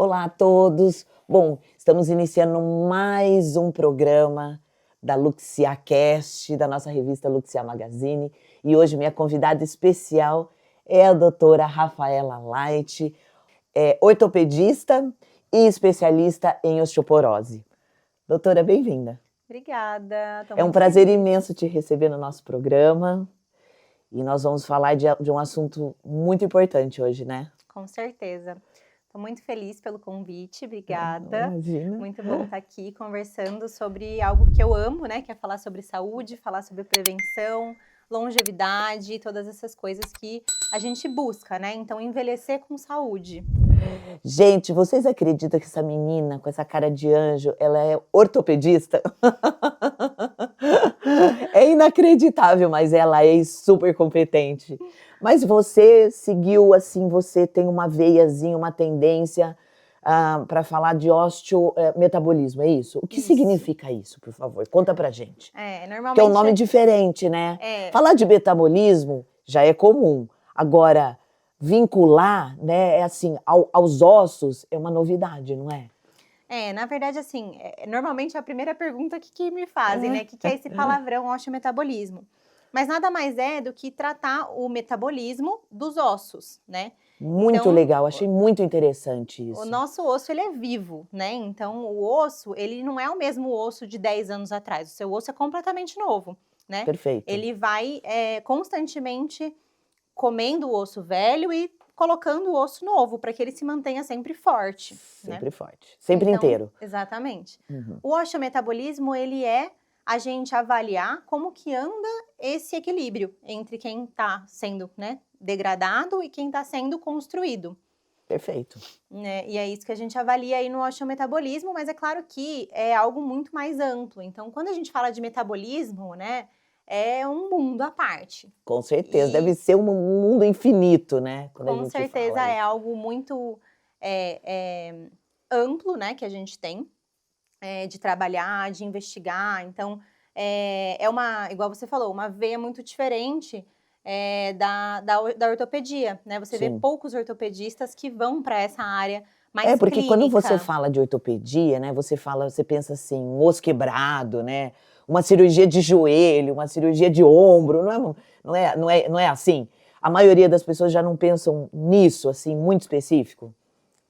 Olá a todos. Bom, estamos iniciando mais um programa da LuxiaCast, da nossa revista Luxia Magazine. E hoje minha convidada especial é a doutora Rafaela Light, ortopedista e especialista em osteoporose. Doutora, bem-vinda. Obrigada. É um prazer imenso te receber no nosso programa. E nós vamos falar de um assunto muito importante hoje, né? Com certeza. Estou muito feliz pelo convite, obrigada. Imagina. Muito bom estar aqui conversando sobre algo que eu amo, né? Que é falar sobre saúde, falar sobre prevenção, longevidade, todas essas coisas que a gente busca, né? Então, envelhecer com saúde. Gente, vocês acreditam que essa menina com essa cara de anjo, ela é ortopedista? É inacreditável, mas ela é super competente. Mas você seguiu assim, você tem uma veiazinha, uma tendência para falar de osteometabolismo, é isso? O que Isso. significa isso, por favor? Conta pra gente. Normalmente... Que é um nome diferente, né? Falar de metabolismo já é comum. Agora, vincular, né, é assim, aos ossos é uma novidade, não é? Na verdade, assim, normalmente é a primeira pergunta que me fazem, né? O que é esse palavrão osteometabolismo? Mas nada mais é do que tratar o metabolismo dos ossos, né? Muito então, legal, achei muito interessante isso. O nosso osso, ele é vivo, né? Então, o osso, ele não é o mesmo osso de 10 anos atrás. O seu osso é completamente novo, né? Perfeito. Ele vai constantemente comendo o osso velho e colocando o osso novo, para que ele se mantenha sempre forte. Sempre né? forte, sempre inteiro. Exatamente. Uhum. O osteometabolismo, ele é a gente avaliar como que anda esse equilíbrio entre quem está sendo, né, degradado e quem está sendo construído. Perfeito. Né? E é isso que a gente avalia aí no osteometabolismo, mas é claro que é algo muito mais amplo. Então, quando a gente fala de metabolismo, né, é um mundo à parte. Com certeza, deve ser um mundo infinito, né? Quando Com certeza é algo muito amplo, né, que a gente tem de trabalhar, de investigar. Então, é uma, igual você falou, uma veia muito diferente da ortopedia, né? Você vê poucos ortopedistas que vão para essa área mais porque clínica. quando você fala de ortopedia, né, você pensa assim, um osso quebrado, né? Uma cirurgia de joelho, uma cirurgia de ombro, não é assim? A maioria das pessoas já não pensam nisso, assim, muito específico?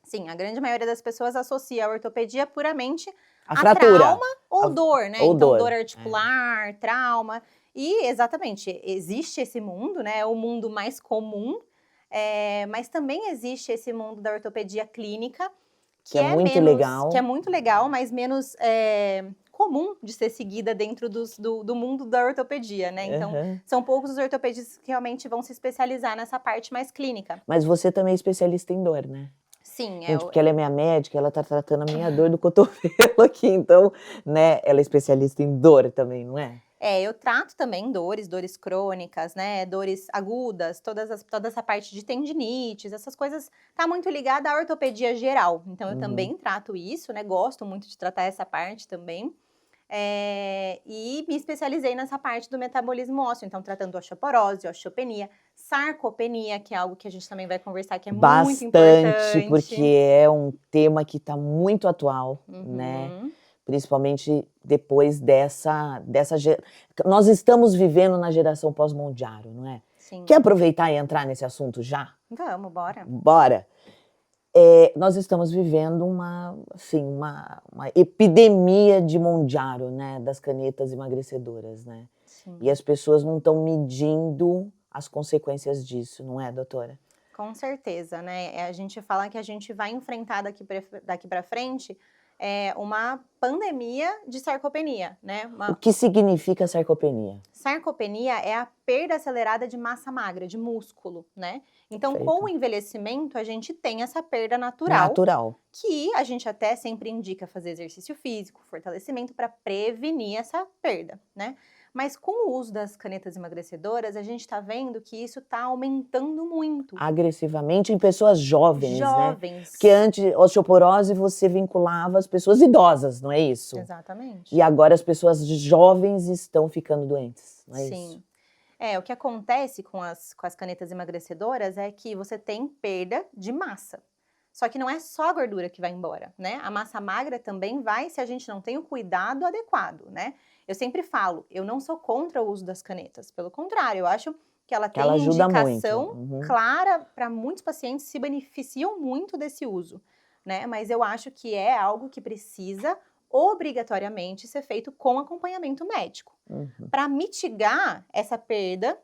Sim, a grande maioria das pessoas associa a ortopedia puramente a fratura, trauma ou dor, né? Ou então, dor articular, trauma. E, exatamente, existe esse mundo, né? É o mundo mais comum, mas também existe esse mundo da ortopedia clínica, que é muito legal. Que é muito legal, mas menos comum de ser seguida dentro do mundo da ortopedia, né? Então, são poucos os ortopedistas que realmente vão se especializar nessa parte mais clínica. Mas você também é especialista em dor, né? Sim. Gente, porque ela é minha médica, ela tá tratando a minha dor do cotovelo aqui, então, né, ela é especialista em dor também, não é? Eu trato também dores crônicas, né, dores agudas, toda essa parte de tendinites, essas coisas, tá muito ligada à ortopedia geral. Então, eu também trato isso, né, gosto muito de tratar essa parte também. E me especializei nessa parte do metabolismo ósseo, então tratando osteoporose, osteopenia, sarcopenia, que é algo que a gente também vai conversar, que é muito importante. Porque é um tema que está muito atual, né? Principalmente depois dessa nós estamos vivendo na geração pós-Mondiaro, não é? Sim. Quer aproveitar e entrar nesse assunto já? Vamos, bora. Bora. Nós estamos vivendo uma epidemia de Mondiaro, né? Das canetas emagrecedoras, né? Sim. E as pessoas não estão medindo as consequências disso, não é, doutora? Com certeza, né? A gente fala que a gente vai enfrentar daqui para frente uma pandemia de sarcopenia, né? O que significa sarcopenia? Sarcopenia é a perda acelerada de massa magra, de músculo, né? Então, com o envelhecimento, a gente tem essa perda natural. Que a gente até sempre indica fazer exercício físico, fortalecimento para prevenir essa perda, né? Mas com o uso das canetas emagrecedoras, a gente está vendo que isso está aumentando muito. Agressivamente em pessoas jovens, né? Jovens. Porque antes, osteoporose, você vinculava as pessoas idosas, não é isso? Exatamente. E agora as pessoas jovens estão ficando doentes, não é isso? Sim. O que acontece com as canetas emagrecedoras é que você tem perda de massa. Só que não é só a gordura que vai embora, né? A massa magra também vai se a gente não tem o cuidado adequado, né? Eu sempre falo, eu não sou contra o uso das canetas. Pelo contrário, eu acho que ela tem ajuda muito. indicação clara para muitos pacientes se beneficiam muito desse uso, né? Mas eu acho que é algo que precisa obrigatoriamente ser feito com acompanhamento médico, para mitigar essa perda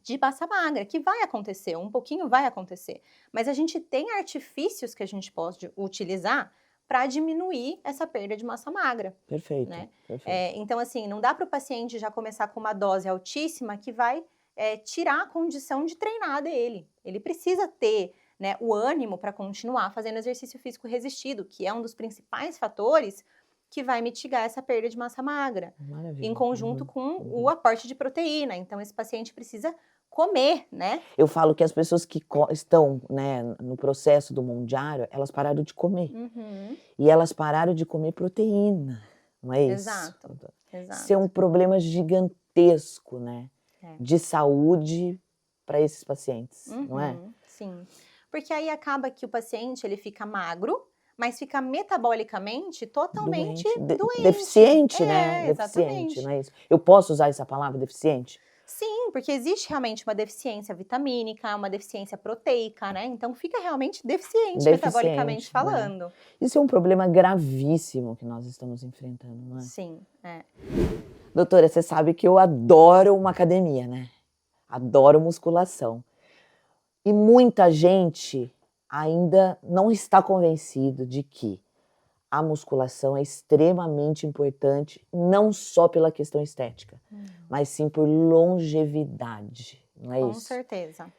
de massa magra, que vai acontecer, um pouquinho vai acontecer. Mas a gente tem artifícios que a gente pode utilizar para diminuir essa perda de massa magra. Perfeito, né? perfeito. Então, assim, não dá para o paciente já começar com uma dose altíssima que vai tirar a condição de treinar dele. Ele precisa ter, né, o ânimo para continuar fazendo exercício físico resistido, que é um dos principais fatores que vai mitigar essa perda de massa magra. Maravilha. Em conjunto com o aporte de proteína. Então, esse paciente precisa comer, né? Eu falo que as pessoas que estão, né, no processo do Mondiário, elas pararam de comer. E elas pararam de comer proteína, não é isso? Exato. Isso é um problema gigantesco, né? De saúde para esses pacientes, não é? Sim. Porque aí acaba que o paciente, ele fica magro, mas fica metabolicamente totalmente doente. Deficiente, né? Exatamente. Deficiente, não é isso? Eu posso usar essa palavra, deficiente? Sim, porque existe realmente uma deficiência vitamínica, uma deficiência proteica, né? Então fica realmente deficiente metabolicamente falando. Né? Isso é um problema gravíssimo que nós estamos enfrentando, não é? Sim, Doutora, você sabe que eu adoro uma academia, né? Adoro musculação. E muita gente ainda não está convencido de que a musculação é extremamente importante, não só pela questão estética, mas sim por longevidade, não é isso? Com certeza.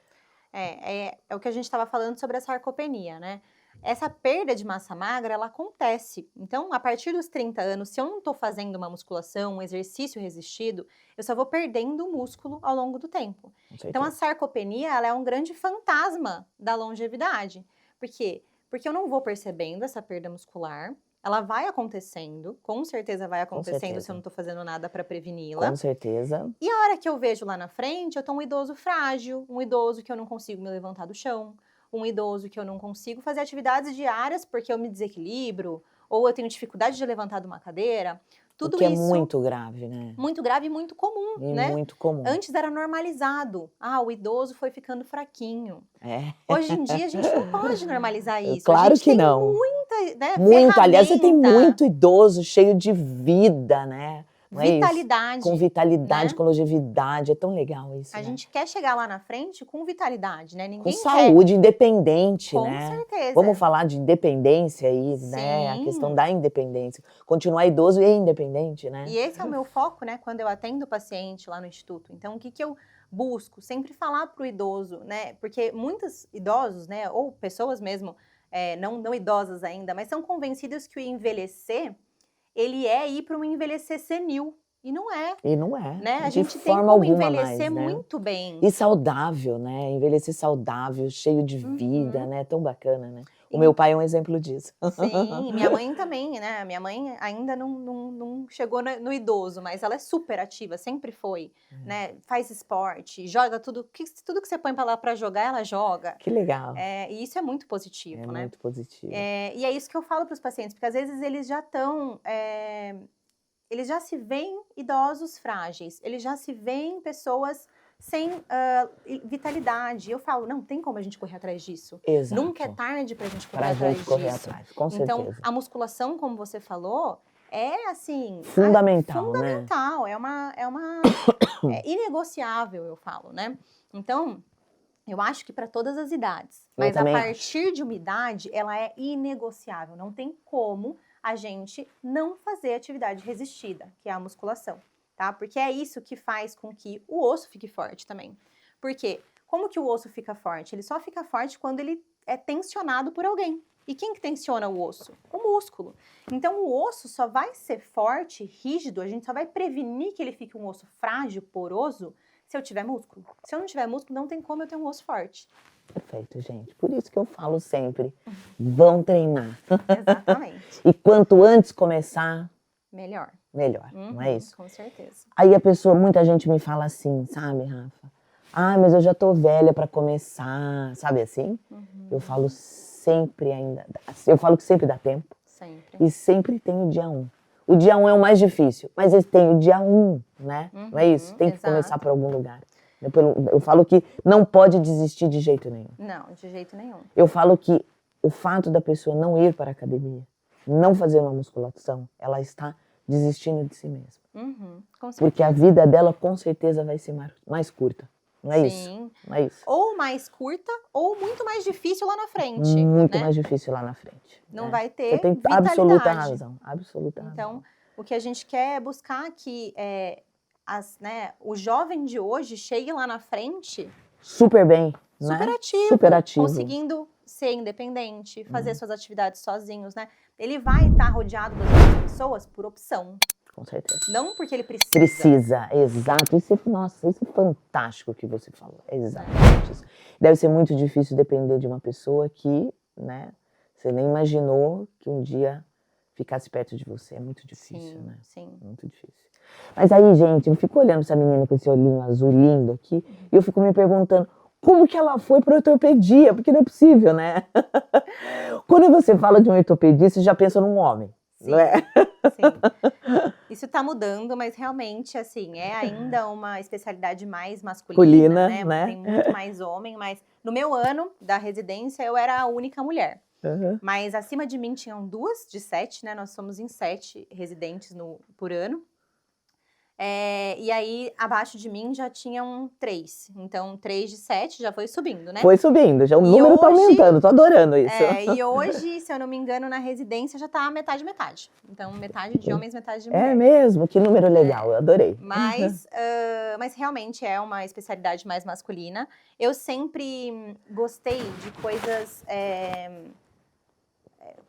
É o que a gente estava falando sobre a sarcopenia, né? Essa perda de massa magra, ela acontece. Então, a partir dos 30 anos, se eu não estou fazendo uma musculação, um exercício resistido, eu só vou perdendo músculo ao longo do tempo. Então, a sarcopenia, ela é um grande fantasma da longevidade. Por quê? Porque eu não vou percebendo essa perda muscular, ela vai acontecendo, com certeza vai acontecendo se eu não estou fazendo nada para preveni-la. Com certeza. E a hora que eu vejo lá na frente, eu tô um idoso frágil, um idoso que eu não consigo me levantar do chão, um idoso que eu não consigo fazer atividades diárias porque eu me desequilibro, ou eu tenho dificuldade de levantar de uma cadeira. Tudo isso é isso muito grave, né? Muito grave e muito comum, né? Muito comum. Antes era normalizado. O idoso foi ficando fraquinho. Hoje em dia a gente não pode normalizar isso. Claro que não. Muita, né, muito, aliás, você tem muito idoso cheio de vida, né? Vitalidade. Com vitalidade, né? Com longevidade, é tão legal isso. A gente quer chegar lá na frente com vitalidade, né? Ninguém com saúde, independente, com né? Com certeza. Vamos falar de independência aí, Sim. né? A questão da independência. Continuar idoso e independente, né? E esse é o meu foco, né? Quando eu atendo o paciente lá no Instituto. Então, o que eu busco? Sempre falar para o idoso, né? Porque muitos idosos, né? Ou pessoas mesmo, não idosas ainda, mas são convencidos que o envelhecer, ele é ir para um envelhecer senil. E não é. E não é. Né? A de gente forma tem como alguma envelhecer mais, né? muito bem. E saudável, né? Envelhecer saudável, cheio de vida, né? Tão bacana, né? O meu pai é um exemplo disso. Sim, minha mãe também, né? Minha mãe ainda não chegou no idoso, mas ela é super ativa, sempre foi, né? Faz esporte, joga tudo que você põe pra lá pra jogar, ela joga. Que legal. E isso é muito positivo, né? É muito positivo. E é isso que eu falo pros pacientes, porque às vezes eles já estão... eles já se veem idosos frágeis, eles já se veem pessoas sem vitalidade. Eu falo, não tem como a gente correr atrás disso. Exato. Nunca é tarde pra gente correr atrás disso. Com certeza. Então, a musculação, como você falou, é assim... Fundamental, fundamental, né? É inegociável, eu falo, né? Então, eu acho que para todas as idades. Mas a partir de uma idade, ela é inegociável. Não tem como a gente não fazer atividade resistida, que é a musculação, tá? Porque é isso que faz com que o osso fique forte também. Por quê? Como que o osso fica forte? Ele só fica forte quando ele é tensionado por alguém. E quem que tensiona o osso? O músculo. Então, o osso só vai ser forte, rígido, a gente só vai prevenir que ele fique um osso frágil, poroso, se eu tiver músculo. Se eu não tiver músculo, não tem como eu ter um osso forte. Perfeito, gente. Por isso que eu falo sempre, vão treinar. Exatamente. E quanto antes começar... Melhor. Melhor, não é isso? Com certeza. Aí muita gente me fala assim, sabe, Rafa? Mas eu já tô velha para começar, sabe assim? Eu falo, sempre ainda, eu falo que sempre dá tempo. Sempre. E sempre tem o dia 1. O dia 1 é o mais difícil, mas ele tem o dia 1, né? Não é isso? Tem que começar por algum lugar. Eu falo que não pode desistir de jeito nenhum. Não, de jeito nenhum. Eu falo que o fato da pessoa não ir para a academia, não fazer uma musculação, ela está desistindo de si mesma. Com certeza. Porque a vida dela com certeza vai ser mais curta. Não é Sim. isso? Não é isso? Ou mais curta, ou muito mais difícil lá na frente. Muito né? mais difícil lá na frente. Não né? vai ter Você tem vitalidade. absoluta razão. Absoluta razão. Então, o que a gente quer é buscar que o jovem de hoje chegue lá na frente super bem, super né? ativo, super ativo, conseguindo ser independente, fazer suas atividades sozinhos, né? Ele vai estar rodeado das outras pessoas por opção. Com certeza. Não porque ele precisa. Precisa, exato. Nossa, isso é fantástico que você falou. É exatamente isso. Deve ser muito difícil depender de uma pessoa que, né, você nem imaginou que um dia ficasse perto de você. É muito difícil, sim, né? Sim. Muito difícil. Mas aí, gente, eu fico olhando essa menina com esse olhinho azul lindo aqui e eu fico me perguntando como que ela foi para ortopedia, porque não é possível, né? Quando você fala de um ortopedista, você já pensa num homem, Sim, não é? Sim. Isso tá mudando, mas realmente, assim, é ainda uma especialidade mais masculina, né? Tem muito mais homem, mas no meu ano da residência eu era a única mulher. Mas acima de mim tinham 2 de 7, né? Nós somos em 7 residentes por ano. E aí, abaixo de mim já tinham 3. Então, 3 de 7 já foi subindo, né? Foi subindo, já o número tá aumentando, tô adorando isso. E hoje, se eu não me engano, na residência já tá metade. Então, metade de homens, metade de mulheres. É mesmo? Que número legal, eu adorei. Mas realmente é uma especialidade mais masculina. Eu sempre gostei de coisas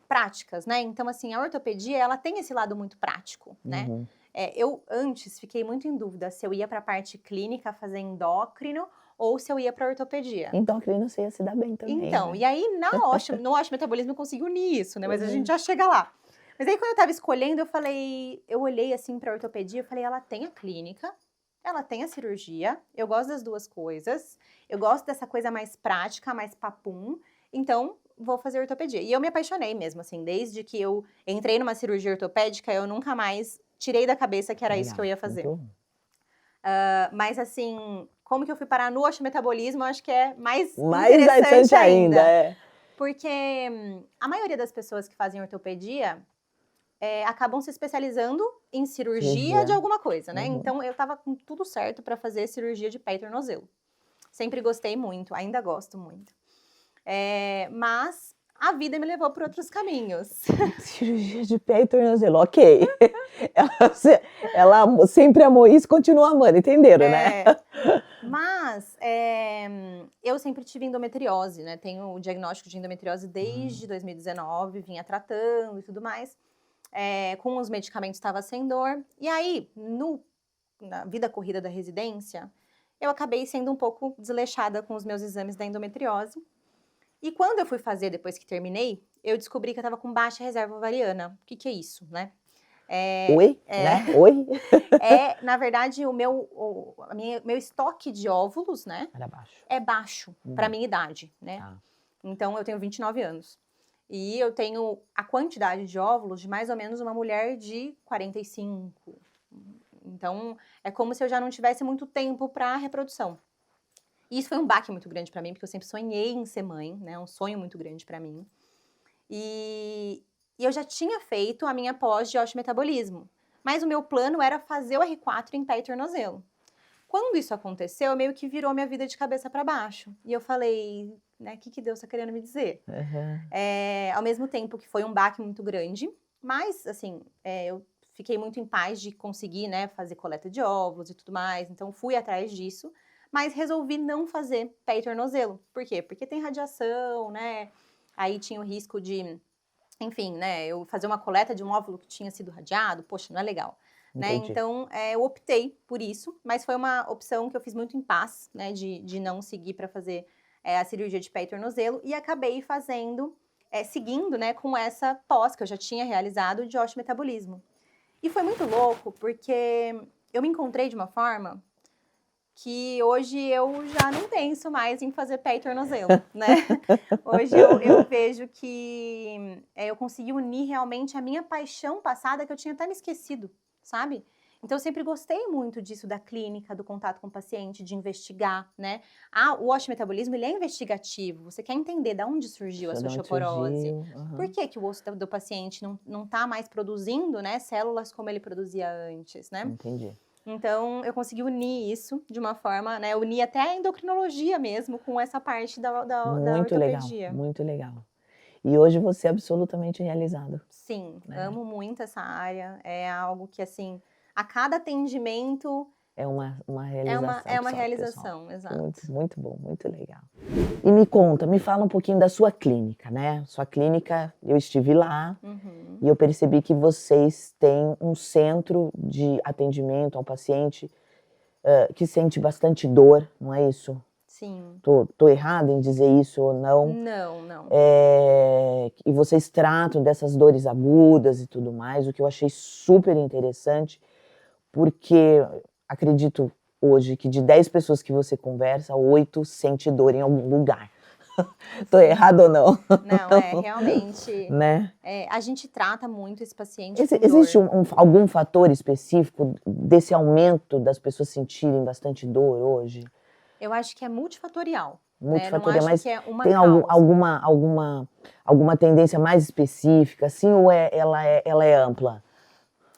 práticas, né? Então, assim, a ortopedia, ela tem esse lado muito prático, né? Eu antes fiquei muito em dúvida se eu ia para a parte clínica fazer endócrino ou se eu ia para ortopedia. Endócrino você ia se dar bem também. Então, né? E aí no osteometabolismo eu consegui unir isso, né? Mas a gente já chega lá. Mas aí quando eu tava escolhendo, eu olhei assim para ortopedia, eu falei, ela tem a clínica, ela tem a cirurgia, eu gosto das duas coisas, eu gosto dessa coisa mais prática, mais papum, então vou fazer ortopedia. E eu me apaixonei mesmo, assim, desde que eu entrei numa cirurgia ortopédica, eu nunca mais tirei da cabeça que era isso que eu ia fazer. Mas assim, como que eu fui parar no osteometabolismo, eu acho que é mais interessante ainda. Porque a maioria das pessoas que fazem ortopedia acabam se especializando em cirurgia de alguma coisa, né? Então, eu tava com tudo certo para fazer cirurgia de pé e tornozelo. Sempre gostei muito, ainda gosto muito. Mas a vida me levou por outros caminhos. Cirurgia de pé e tornozelo, ok. Ela sempre amou isso, continua amando, entenderam, né? Mas eu sempre tive endometriose, né? Tenho o diagnóstico de endometriose desde 2019, vinha tratando e tudo mais. Com os medicamentos estava sem dor. E aí, na vida corrida da residência, eu acabei sendo um pouco desleixada com os meus exames da endometriose. E quando eu fui fazer, depois que terminei, eu descobri que eu estava com baixa reserva ovariana. O que é isso, né? Oi? Né? Oi? Na verdade, o meu estoque de óvulos, né? Era baixo. É baixo para minha idade, né? Então, eu tenho 29 anos. E eu tenho a quantidade de óvulos de mais ou menos uma mulher de 45. Então, é como se eu já não tivesse muito tempo para reprodução. E isso foi um baque muito grande para mim, porque eu sempre sonhei em ser mãe, né? Um sonho muito grande para mim. E eu já tinha feito a minha pós de osteometabolismo, mas o meu plano era fazer o R4 em pé e tornozelo. Quando isso aconteceu, meio que virou minha vida de cabeça para baixo. E eu falei, né, o que Deus está querendo me dizer? Ao mesmo tempo que foi um baque muito grande, mas, assim, eu fiquei muito em paz de conseguir, né, fazer coleta de óvulos e tudo mais, então fui atrás disso, mas resolvi não fazer pé e tornozelo. Por quê? Porque tem radiação, né, aí tinha o risco de, enfim, né, eu fazer uma coleta de um óvulo que tinha sido radiado, poxa, não é legal. Né? Então, eu optei por isso, mas foi uma opção que eu fiz muito em paz, né, de não seguir para fazer a cirurgia de pé e tornozelo, e acabei fazendo, seguindo, né, com essa pós que eu já tinha realizado de osteometabolismo. E foi muito louco, porque eu me encontrei de uma forma que hoje eu já não penso mais em fazer pé e tornozelo, né? Hoje eu vejo que eu consegui unir realmente a minha paixão passada, que eu tinha até me esquecido, sabe? Então, eu sempre gostei muito disso, da clínica, do contato com o paciente, de investigar, né? O osteometabolismo, ele é investigativo. Você quer entender de onde surgiu essa De onde osteoporose. surgiu, Por que que o osso do paciente não tá mais produzindo, né, células como ele produzia antes, né? entendi. Então, eu consegui unir isso de uma forma, né? Unir até a endocrinologia mesmo com essa parte da Muito legal, ortopedia. muito legal. E hoje você é absolutamente realizado, Sim, né? amo muito essa área. É algo que, assim, a cada atendimento É uma é realização uma só, pessoal. realização, exato. Muito bom, muito legal. E me fala um pouquinho da sua clínica, né? Sua clínica, eu estive lá Uhum, e eu percebi que vocês têm um centro de atendimento ao paciente que sente bastante dor, não é isso? sim. Tô errada em dizer isso ou não? Não, não. E vocês tratam dessas dores agudas e tudo mais, o que eu achei super interessante, porque acredito hoje que de 10 pessoas que você conversa, 8 sente dor em algum lugar. Tô Sim. errada ou não? Não, realmente, Né? a gente trata muito esse paciente com Existe dor. algum fator específico desse aumento das pessoas sentirem bastante dor hoje? Eu acho que é multifatorial, né? Não Multifatorial, acho mas que é uma tem causa. alguma tendência mais específica, assim, ou ela é ampla?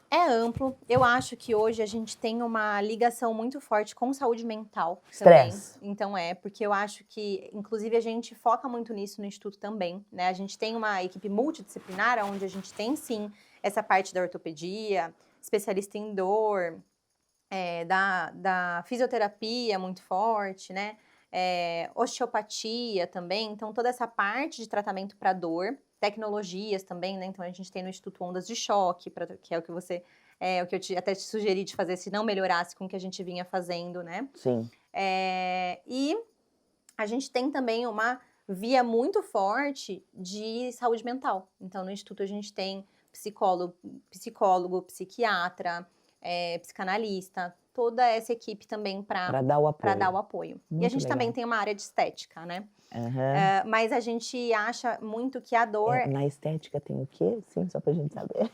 É amplo. Eu acho que hoje a gente tem uma ligação muito forte com saúde mental também. Estresse. Então porque eu acho que, inclusive, a gente foca muito nisso no Instituto também, né? A gente tem uma equipe multidisciplinar, onde a gente tem, sim, essa parte da ortopedia, especialista em dor, da fisioterapia muito forte, né? Osteopatia também. Então, toda essa parte de tratamento para dor, tecnologias também, né? Então, a gente tem no Instituto ondas de choque, que é o que você, o que até te sugeri de fazer se não melhorasse com o que a gente vinha fazendo, né? Sim. E a gente tem também uma via muito forte de saúde mental. Então, no Instituto a gente tem psicólogo, psiquiatra, psicanalista, toda essa equipe também Para dar o dar o apoio. apoio. E a Muito gente também legal. tem uma área de estética, né? Aham. Mas a gente acha muito que a dor. Na estética tem o quê? Sim, só pra gente saber.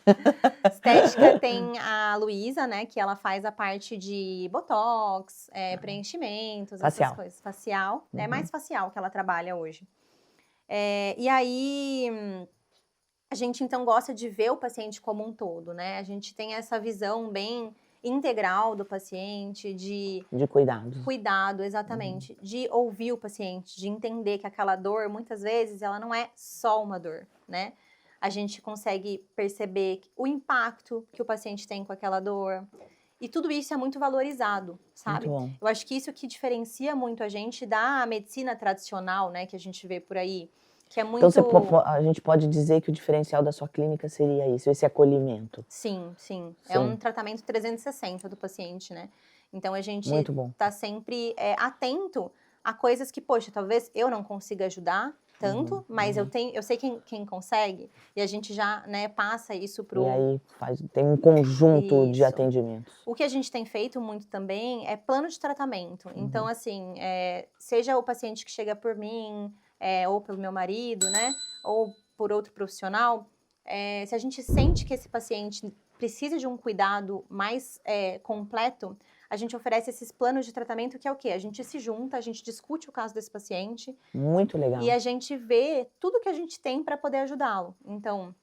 Estética tem a Luísa, né? Que ela faz a parte de botox, preenchimentos, essas Facial. coisas. Facial. É Uhum. mais facial que ela trabalha hoje. E aí, a gente então gosta de ver o paciente como um todo, né? A gente tem essa visão bem integral do paciente, de De cuidados. cuidado, exatamente, de ouvir o paciente, de entender que aquela dor, muitas vezes, ela não é só uma dor, né? A gente consegue perceber o impacto que o paciente tem com aquela dor. E tudo isso é muito valorizado, Muito sabe? bom. Eu acho que isso que diferencia muito a gente da medicina tradicional, né, que a gente vê por aí, que é Então muito. a gente pode dizer que o diferencial da sua clínica seria isso, esse acolhimento. Sim, sim. É um Sim, tratamento 360 do paciente, né? Então a gente muito bom. tá sempre atento a coisas que, poxa, talvez eu não consiga ajudar tanto, mas eu sei quem consegue, e a gente já, né, passa isso E pro. aí tem um conjunto de Isso. atendimentos. O que a gente tem feito muito também é plano de tratamento. Então, Uhum. assim, seja o paciente que chega por mim, ou pelo meu marido, né? Ou por outro profissional, se a gente sente que esse paciente precisa de um cuidado mais completo, a gente oferece esses planos de tratamento, que é o quê? A gente se junta, a gente discute o caso desse paciente Muito e legal. a gente vê tudo que a gente tem para poder ajudá-lo. Então,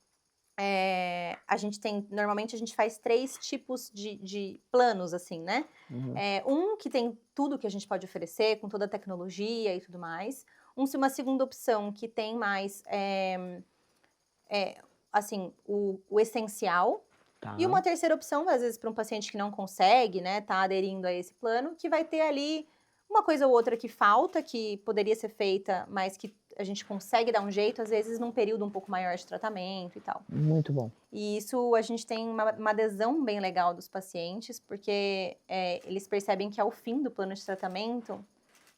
normalmente a gente faz 3 tipos de planos, assim, né? Uhum. Um que tem tudo que a gente pode oferecer, com toda a tecnologia e tudo mais. Uma segunda opção que tem mais, assim, o essencial. Tá. E uma terceira opção, às vezes, para um paciente que não consegue, né, tá aderindo a esse plano, que vai ter ali uma coisa ou outra que falta, que poderia ser feita, mas que a gente consegue dar um jeito, às vezes, num período um pouco maior de tratamento e tal. Muito bom. E isso a gente tem uma adesão bem legal dos pacientes, porque eles percebem que ao fim do plano de tratamento,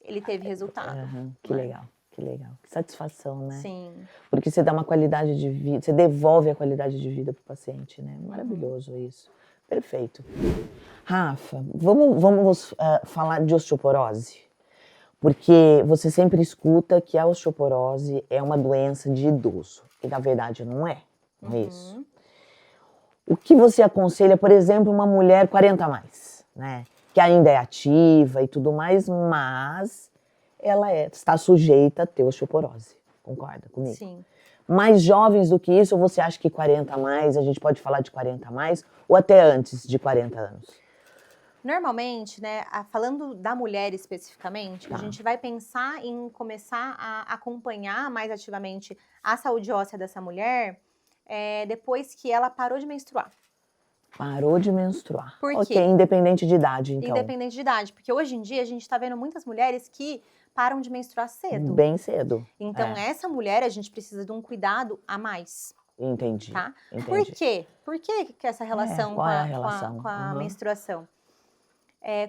ele teve resultado. Aham, que Né? legal, que legal. Que satisfação, né? Sim. Porque você dá uma qualidade de vida, você devolve a qualidade de vida para o paciente, né? Maravilhoso isso. Perfeito. Rafa, vamos falar de osteoporose? Porque você sempre escuta que a osteoporose é uma doença de idoso. E na verdade não é. Não é isso. O que você aconselha, por exemplo, uma mulher 40 a mais, né? Que ainda é ativa e tudo mais, mas ela está sujeita a ter osteoporose. Concorda comigo? Sim. Mais jovens do que isso, ou você acha que 40 a mais, a gente pode falar de 40 a mais, ou até antes de 40 anos? Normalmente, né, falando da mulher especificamente, Tá. a gente vai pensar em começar a acompanhar mais ativamente a saúde óssea dessa mulher depois que ela parou de menstruar. Parou de menstruar. Por Ok, quê? independente de idade, então. Independente de idade, porque hoje em dia a gente está vendo muitas mulheres que param de menstruar cedo. Bem cedo. Então, essa mulher, a gente precisa de um cuidado a mais, Entendi. tá? Entendi. Por quê? Por que essa relação qual é a relação? com a Uhum. menstruação?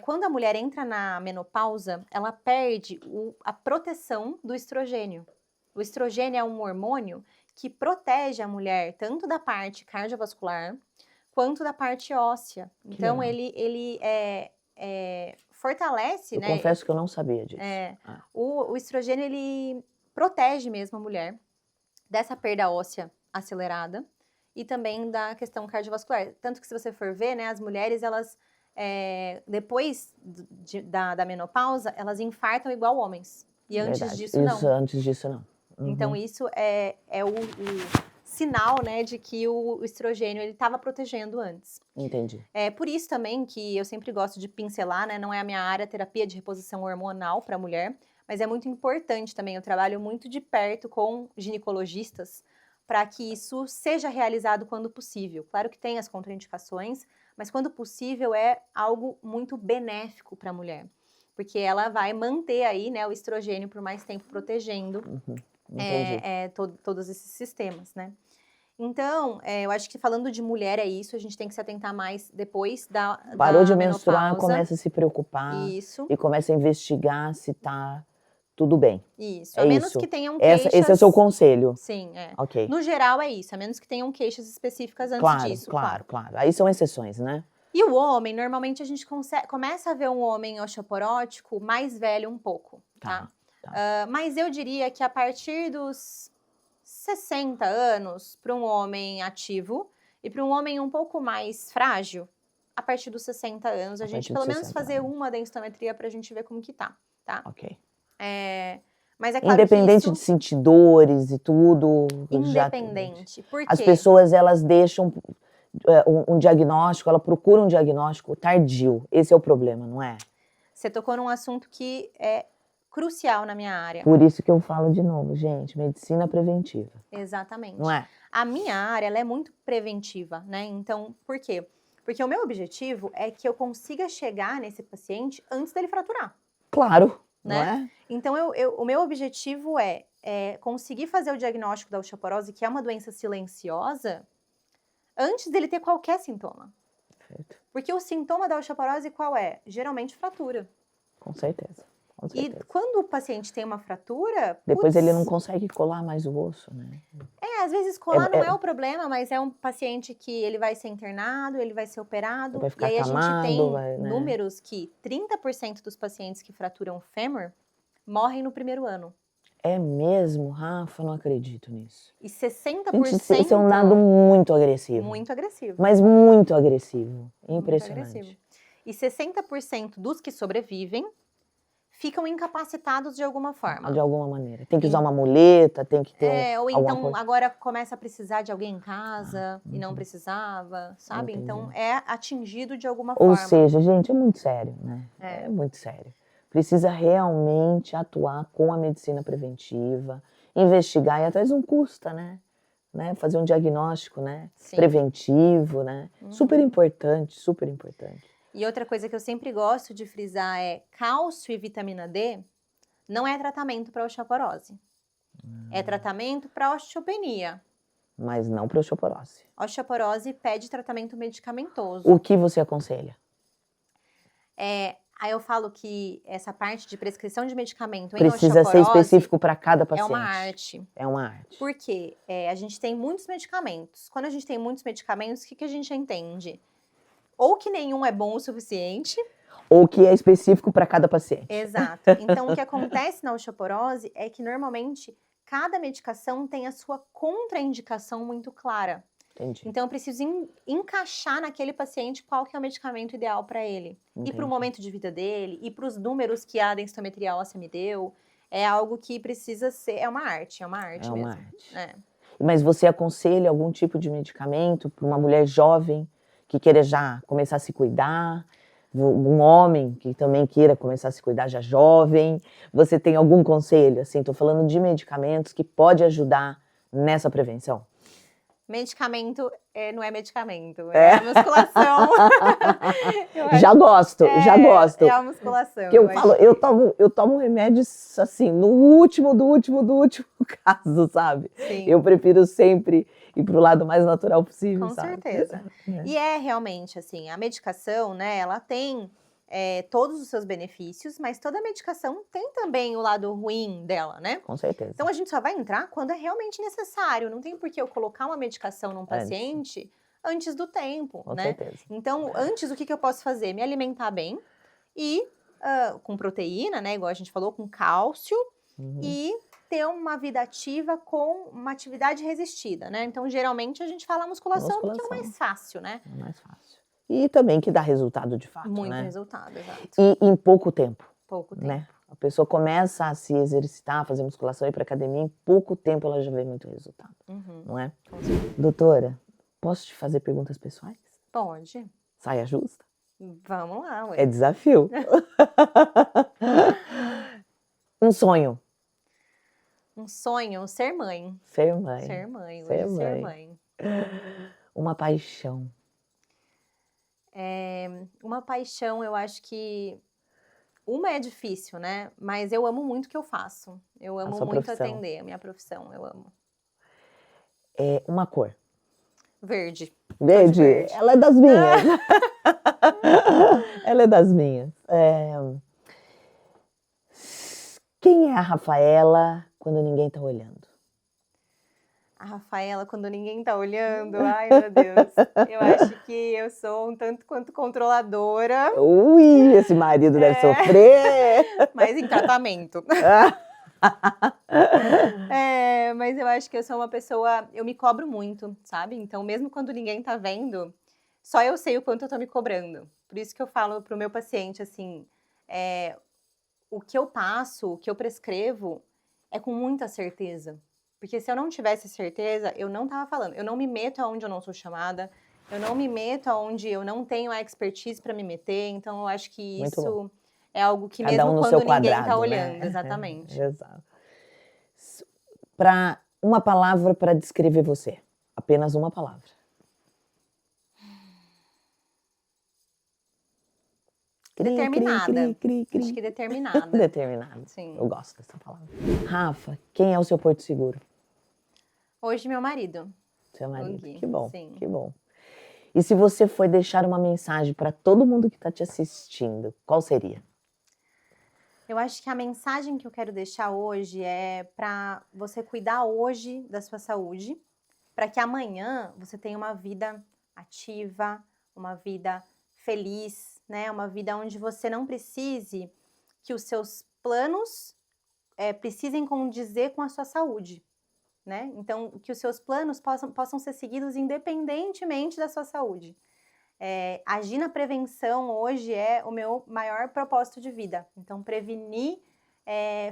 Quando a mulher entra na menopausa, ela perde a proteção do estrogênio. O estrogênio é um hormônio que protege a mulher tanto da parte cardiovascular quanto da parte óssea. Então, legal. ele fortalece, Eu né? confesso que eu não sabia disso. O estrogênio, ele protege mesmo a mulher dessa perda óssea acelerada e também da questão cardiovascular. Tanto que se você for ver, né, as mulheres, elas, depois da menopausa, elas infartam igual homens. E antes Verdade. disso, não. Isso, antes disso, não. Uhum. Então, isso é o sinal, né, de que o estrogênio estava protegendo antes. Entendi. É por isso também que eu sempre gosto de pincelar, né, não é a minha área, terapia de reposição hormonal para mulher, mas é muito importante também, eu trabalho muito de perto com ginecologistas para que isso seja realizado quando possível. Claro que tem as contraindicações, mas quando possível é algo muito benéfico para a mulher, porque ela vai manter aí, né, o estrogênio por mais tempo protegendo todos esses sistemas, né? Então, eu acho que falando de mulher é isso, a gente tem que se atentar mais depois da Parou de menopausa. menstruar, começa a se preocupar. Isso. E começa a investigar se tá tudo bem. Isso, É a menos isso. que tenham queixas... Esse é o seu conselho. Sim, Ok. No geral é isso, a menos que tenham queixas específicas antes Claro, disso. claro. Aí são exceções, né? E o homem, normalmente a gente começa a ver um homem osteoporótico mais velho um pouco, tá? Mas eu diria que a partir dos 60 anos para um homem ativo e para um homem um pouco mais frágil, a partir dos 60 anos, a gente pelo menos fazer uma densitometria para a gente ver como que tá? Ok. Mas é claro independente que isso... de sentir dores e tudo. Independente. Por quê? As pessoas, elas deixam um diagnóstico, ela procura um diagnóstico tardio. Esse é o problema, não é? Você tocou num assunto que é crucial na minha área. Por isso que eu falo de novo, gente, medicina preventiva. Exatamente. Não é? A minha área, ela é muito preventiva, né? Então, por quê? Porque o meu objetivo é que eu consiga chegar nesse paciente antes dele fraturar. Claro, né? Não é? Então, o meu objetivo é conseguir fazer o diagnóstico da osteoporose, que é uma doença silenciosa, antes dele ter qualquer sintoma. Perfeito. Porque o sintoma da osteoporose qual é? Geralmente fratura. Com certeza. E quando o paciente tem uma fratura... Depois ele não consegue colar mais o osso, né? Às vezes colar não é o problema, mas é um paciente que ele vai ser internado, ele vai ser operado. Vai ficar e aí acamado, a gente tem né? números que 30% dos pacientes que fraturam o fêmur morrem no primeiro ano. É mesmo? Rafa, não acredito nisso. E 60%... Gente, esse é um dado muito agressivo. Muito agressivo. Mas muito agressivo. Impressionante. Muito agressivo. E 60% dos que sobrevivem ficam incapacitados de alguma forma. De alguma maneira. Tem que usar uma muleta, tem que ter ou alguma então coisa. Agora começa a precisar de alguém em casa e não precisava, sabe? Entendi. Então é atingido de alguma forma. Ou seja, gente, é muito sério, né? É muito sério. Precisa realmente atuar com a medicina preventiva, investigar, e atrás não custa, né? Fazer um diagnóstico, né? Sim. Preventivo, né? Super importante, super importante. E outra coisa que eu sempre gosto de frisar é cálcio e vitamina D não é tratamento para osteoporose. É tratamento para osteopenia. Mas não para osteoporose. Osteoporose pede tratamento medicamentoso. O que você aconselha? Aí eu falo que essa parte de prescrição de medicamento em precisa ser específico para cada paciente. É uma arte. É uma arte. Porque a gente tem muitos medicamentos. Quando a gente tem muitos medicamentos, o que a gente entende? ou que nenhum é bom o suficiente. Ou que é específico para cada paciente. Exato. Então, o que acontece na osteoporose é que, normalmente, cada medicação tem a sua contraindicação muito clara. Entendi. Então, eu preciso encaixar naquele paciente qual que é o medicamento ideal para ele. E para o momento de vida dele, e para os números que a densitometria óssea me deu. É algo que precisa ser... É uma arte mesmo. Uma arte. Mas você aconselha algum tipo de medicamento para uma mulher jovem que queira já começar a se cuidar? Um homem que também queira começar a se cuidar já jovem? Você tem algum conselho? Assim, estou falando de medicamentos que pode ajudar nessa prevenção. Medicamento não é medicamento, é a musculação. Já gosto. É a musculação. Porque eu tomo remédios assim, no último caso, sabe? Sim. Eu prefiro sempre ir pro lado mais natural possível, Com sabe? certeza. E é realmente assim, a medicação, né, ela tem todos os seus benefícios, mas toda medicação tem também o lado ruim dela, né? Com certeza. Então a gente só vai entrar quando é realmente necessário. Não tem por que eu colocar uma medicação num paciente antes do tempo, Com né? certeza. Então, antes, o que eu posso fazer? Me alimentar bem e com proteína, né? Igual a gente falou, com cálcio e ter uma vida ativa com uma atividade resistida, né? Então, geralmente, a gente fala musculação porque é o mais fácil, né? É o mais fácil. E também que dá resultado de fato, Muito né? resultado, exato. E em pouco tempo. Pouco tempo. Né? A pessoa começa a se exercitar, fazer musculação, ir para academia, em pouco tempo ela já vê muito resultado, não é? Doutora, posso te fazer perguntas pessoais? Pode. Saia justa? Vamos lá, ué. É desafio. Um sonho. Um sonho, ser mãe. Ser mãe. Ser mãe, Ser hoje mãe. ser mãe. Uma paixão. Uma paixão, eu acho que uma é difícil, né? Mas eu amo muito o que eu faço. Eu amo muito atender a minha profissão, eu amo. Uma cor. Verde. Verde? Ela é das minhas. Ela é das minhas. Quem é a Rafaela quando ninguém tá olhando? A Rafaela, quando ninguém tá olhando, ai meu Deus. Eu acho que eu sou um tanto quanto controladora. Ui, esse marido deve sofrer. Mas em tratamento. Mas eu acho que eu sou uma pessoa, eu me cobro muito, sabe? Então, mesmo quando ninguém tá vendo, só eu sei o quanto eu tô me cobrando. Por isso que eu falo pro meu paciente, assim, o que eu passo, o que eu prescrevo, é com muita certeza. Porque se eu não tivesse certeza, eu não tava falando. Eu não me meto aonde eu não sou chamada, eu não me meto aonde eu não tenho a expertise para me meter. Então, eu acho que isso é algo que mesmo quando ninguém tá olhando, exatamente. Exato. Uma palavra para descrever você. Apenas uma palavra. Determinada. Acho que determinada. Determinada. Sim. Eu gosto dessa palavra. Rafa, quem é o seu porto seguro? Hoje, meu marido. Seu marido. Gui. Que bom, Sim. que bom. E se você for deixar uma mensagem para todo mundo que está te assistindo, qual seria? Eu acho que a mensagem que eu quero deixar hoje é para você cuidar hoje da sua saúde, para que amanhã você tenha uma vida ativa, uma vida feliz, né? Uma vida onde você não precise que os seus planos precisem condizer com a sua saúde, né? Então, que os seus planos possam ser seguidos independentemente da sua saúde. Agir na prevenção hoje é o meu maior propósito de vida. Então, prevenir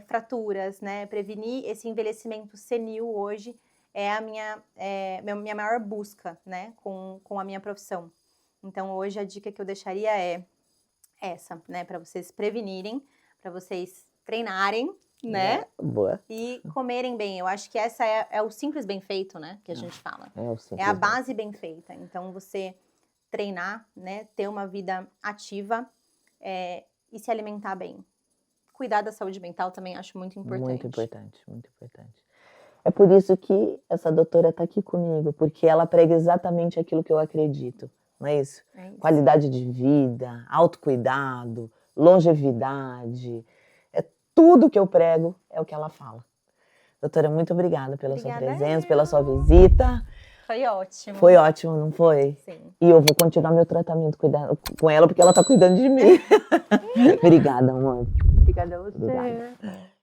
fraturas, né? Prevenir esse envelhecimento senil hoje é a minha maior busca, né? Com a minha profissão. Então, hoje a dica que eu deixaria é essa, né? Para vocês prevenirem, para vocês treinarem, né? Boa. E comerem bem. Eu acho que essa é o simples bem feito, né? Que a gente fala. É a base bem feita. Então, você treinar, né? Ter uma vida ativa e se alimentar bem. Cuidar da saúde mental também acho muito importante. Muito importante, muito importante. É por isso que essa doutora está aqui comigo, porque ela prega exatamente aquilo que eu acredito. Não é isso? Qualidade de vida, autocuidado, longevidade. Tudo que eu prego é o que ela fala. Doutora, muito obrigada pela sua presença, pela sua visita. Foi ótimo. Foi ótimo, não foi? Sim. E eu vou continuar meu tratamento cuidando com ela, porque ela tá cuidando de mim. Obrigada, amor. Obrigada a você. Obrigada.